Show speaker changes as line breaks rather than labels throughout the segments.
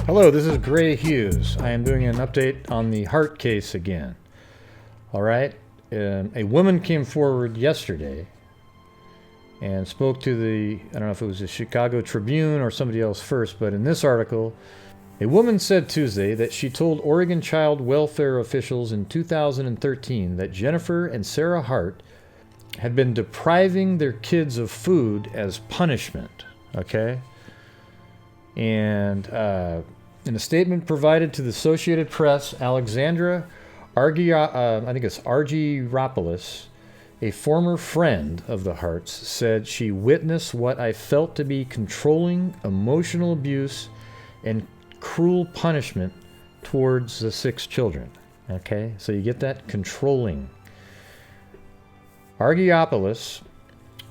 Hello, this is Gray Hughes. I am doing an update on the Hart case again. All right, a woman came forward yesterday and spoke to I don't know if it was the Chicago Tribune or somebody else first, but in this article, a woman said Tuesday that she told Oregon child welfare officials in 2013 that Jennifer and Sarah Hart had been depriving their kids of food as punishment. Okay? And in a statement provided to the Associated Press, Alexandra Argyropoulos, a former friend of the Harts, said she witnessed what I felt to be controlling, emotional abuse and cruel punishment towards the 6 children. Okay, so you get that? Controlling. Argyropoulos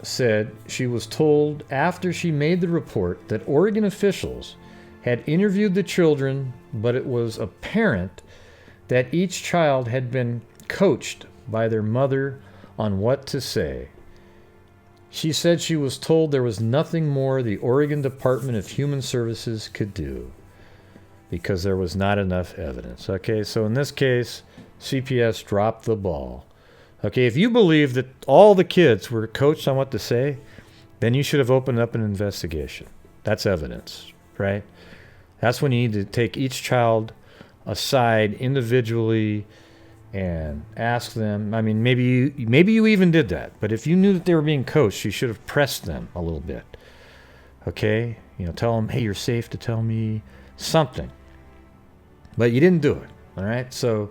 said she was told after she made the report that Oregon officials had interviewed the children, but it was apparent that each child had been coached by their mother on what to say. She said she was told there was nothing more the Oregon Department of Human Services could do because there was not enough evidence. Okay, so in this case, CPS dropped the ball. Okay, if you believe that all the kids were coached on what to say, then you should have opened up an investigation. That's evidence, right? That's when you need to take each child aside individually and ask them. I mean, maybe you even did that, but if you knew that they were being coached, you should have pressed them a little bit. Okay? You know, tell them, hey, you're safe to tell me something. But you didn't do it, all right? So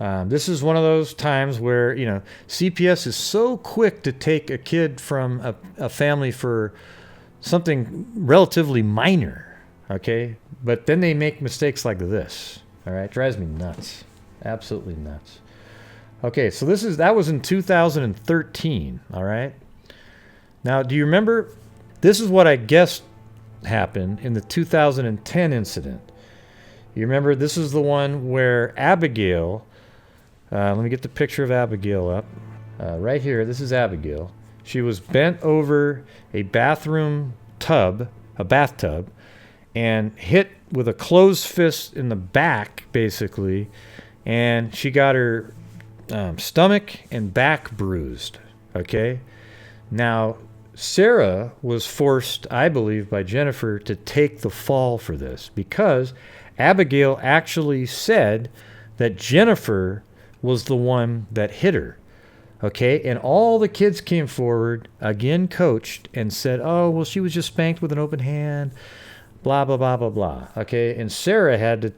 this is one of those times where, you know, CPS is so quick to take a kid from a family for something relatively minor, okay? But then they make mistakes like this, all right? Drives me nuts. Absolutely nuts. Okay, so that was in 2013, all right? Now, do you remember? This is what I guess happened in the 2010 incident. You remember, this is the one where Abigail, let me get the picture of Abigail up. Right here, this is Abigail. She was bent over a bathtub, and hit with a closed fist in the back, basically, and she got her stomach and back bruised. Okay? Now, Sarah was forced, I believe, by Jennifer to take the fall for this because Abigail actually said that Jennifer was the one that hit her. Okay? And all the kids came forward, again coached, and said, oh, well, she was just spanked with an open hand, blah, blah, blah, blah, blah. Okay? And Sarah had to,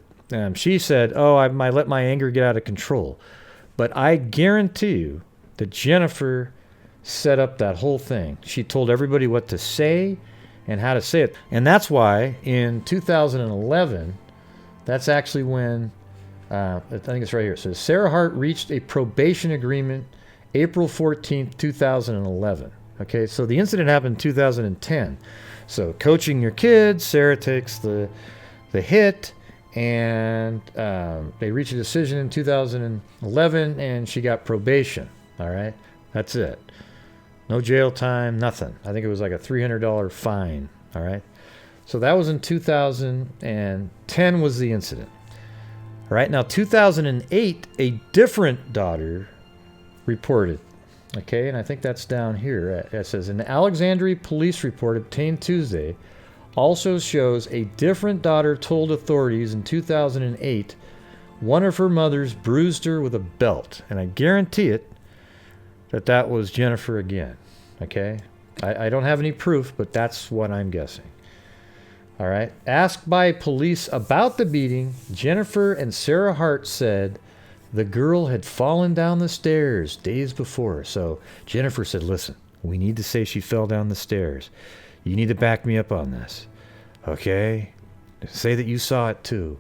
she said, oh, I might let my anger get out of control. But I guarantee you that Jennifer set up that whole thing. She told everybody what to say and how to say it. And that's why in 2011, that's actually when, I think it's right here. It says, Sarah Hart reached a probation agreement April 14th, 2011. Okay, so the incident happened in 2010. So coaching your kids, Sarah takes the hit, and they reached a decision in 2011, and she got probation. All right, that's it. No jail time, nothing. I think it was like a $300 fine. All right, so that was in 2010 was the incident. All right, now 2008, a different daughter reported. Okay, and I think that's down here. It says, an Alexandria police report obtained Tuesday also shows a different daughter told authorities in 2008 one of her mothers bruised her with a belt. And I guarantee it that was Jennifer again. Okay, I don't have any proof, but that's what I'm guessing. All right, asked by police about the beating, Jennifer and Sarah Hart said the girl had fallen down the stairs days before. So Jennifer said, listen, we need to say she fell down the stairs. You need to back me up on this. Okay? Say that you saw it too.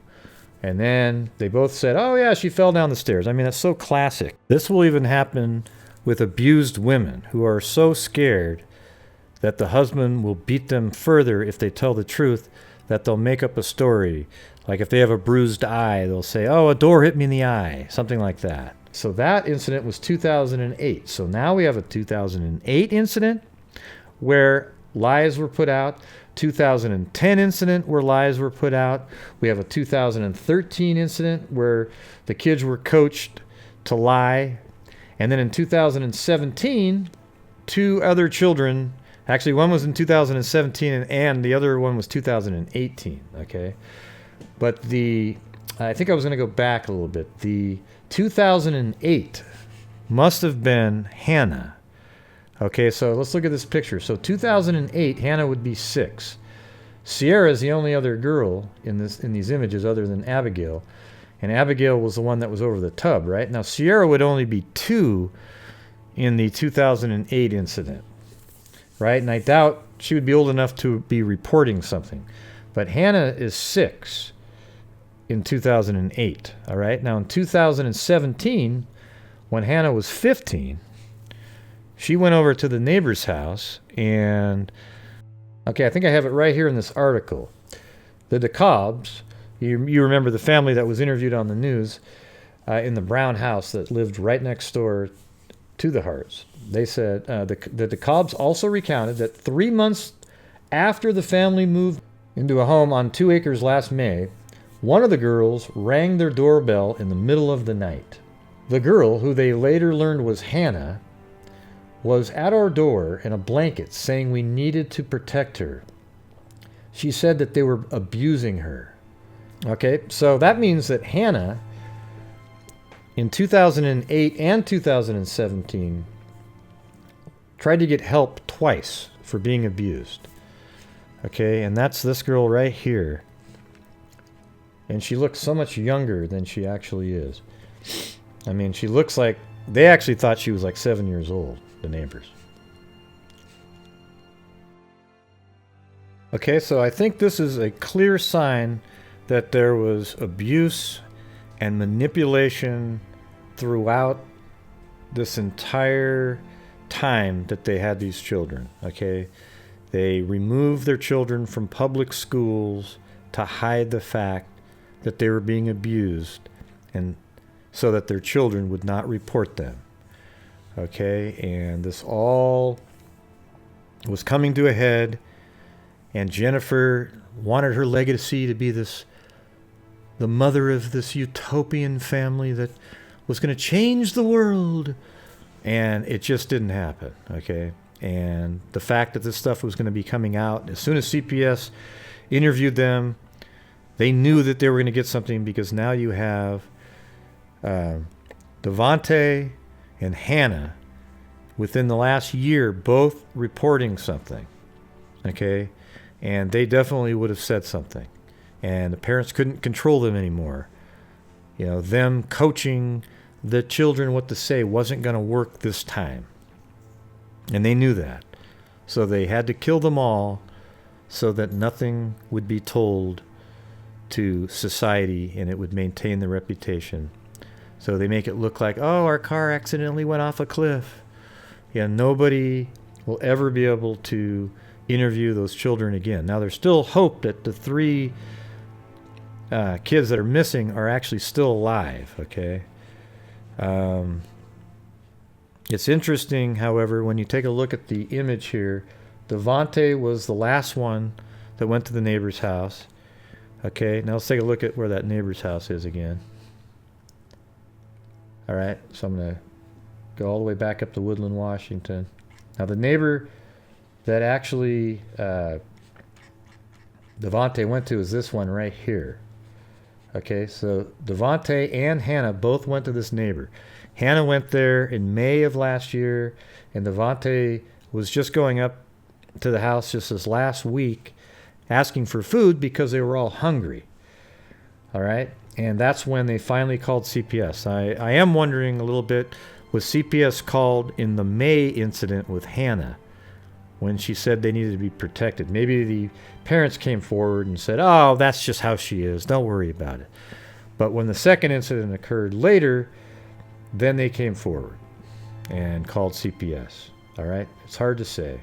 And then they both said, oh yeah, she fell down the stairs. I mean, that's so classic. This will even happen with abused women who are so scared that the husband will beat them further if they tell the truth, that they'll make up a story. Like if they have a bruised eye, they'll say, oh, a door hit me in the eye, something like that. So that incident was 2008. So now we have a 2008 incident where lies were put out. 2010 incident where lies were put out. We have a 2013 incident where the kids were coached to lie. And then in 2017, two other children, actually one was in 2017 and the other one was 2018, okay? But I think I was going to go back a little bit. The 2008 must have been Hannah. Okay, so let's look at this picture. So 2008, Hannah would be 6. Sierra is the only other girl in these images other than Abigail. And Abigail was the one that was over the tub, right? Now, Sierra would only be 2 in the 2008 incident, right? And I doubt she would be old enough to be reporting something. But Hannah is 6 in 2008, all right? Now, in 2017, when Hannah was 15, she went over to the neighbor's house and, okay, I think I have it right here in this article. The DeKalbs, you remember the family that was interviewed on the news in the brown house that lived right next door to the Harts. They said the DeKalbs also recounted that 3 months after the family moved into a home on 2 acres last May, one of the girls rang their doorbell in the middle of the night. The girl, who they later learned was Hannah, was at our door in a blanket saying we needed to protect her. She said that they were abusing her. Okay, so that means that Hannah, in 2008 and 2017, tried to get help twice for being abused. Okay, and that's this girl right here. And she looks so much younger than she actually is. I mean, she looks like, they actually thought she was like 7 years old, the neighbors. Okay, so I think this is a clear sign that there was abuse and manipulation throughout this entire time that they had these children, okay? They removed their children from public schools to hide the fact that they were being abused, and so that their children would not report them. Okay, and this all was coming to a head, and Jennifer wanted her legacy to be the mother of this utopian family that was going to change the world, and it just didn't happen. Okay, and the fact that this stuff was going to be coming out, as soon as CPS interviewed them, they knew that they were going to get something, because now you have Devontae and Hannah within the last year both reporting something, okay? And they definitely would have said something. And the parents couldn't control them anymore. You know, them coaching the children what to say wasn't going to work this time. And they knew that. So they had to kill them all so that nothing would be told to society and it would maintain the reputation. So they make it look like, oh, our car accidentally went off a cliff. Yeah, nobody will ever be able to interview those children again. Now, there's still hope that the 3 kids that are missing are actually still alive, okay? It's interesting, however, when you take a look at the image here, Devontae was the last one that went to the neighbor's house. Okay, now let's take a look at where that neighbor's house is again. All right, so I'm going to go all the way back up to Woodland, Washington. Now, the neighbor that actually Devontae went to is this one right here. Okay, so Devontae and Hannah both went to this neighbor. Hannah went there in May of last year, and Devontae was just going up to the house just this last week asking for food because they were all hungry. All right? And that's when they finally called CPS. I am wondering a little bit, was CPS called in the May incident with Hannah when she said they needed to be protected? Maybe the parents came forward and said, oh, that's just how she is. Don't worry about it. But when the second incident occurred later, then they came forward and called CPS. All right? It's hard to say.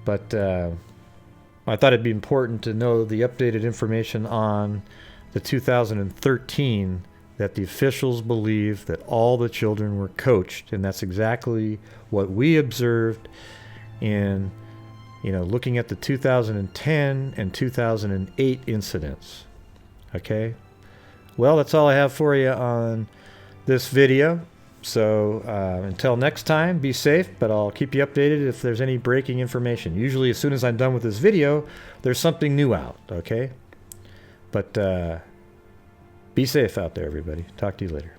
But I thought it'd be important to know the updated information on the 2013, that the officials believe that all the children were coached, and that's exactly what we observed in looking at the 2010 and 2008 incidents. Okay. Well, that's all I have for you on this video. So until next time, be safe, but I'll keep you updated if there's any breaking information. Usually as soon as I'm done with this video, there's something new out, okay? But be safe out there, everybody. Talk to you later.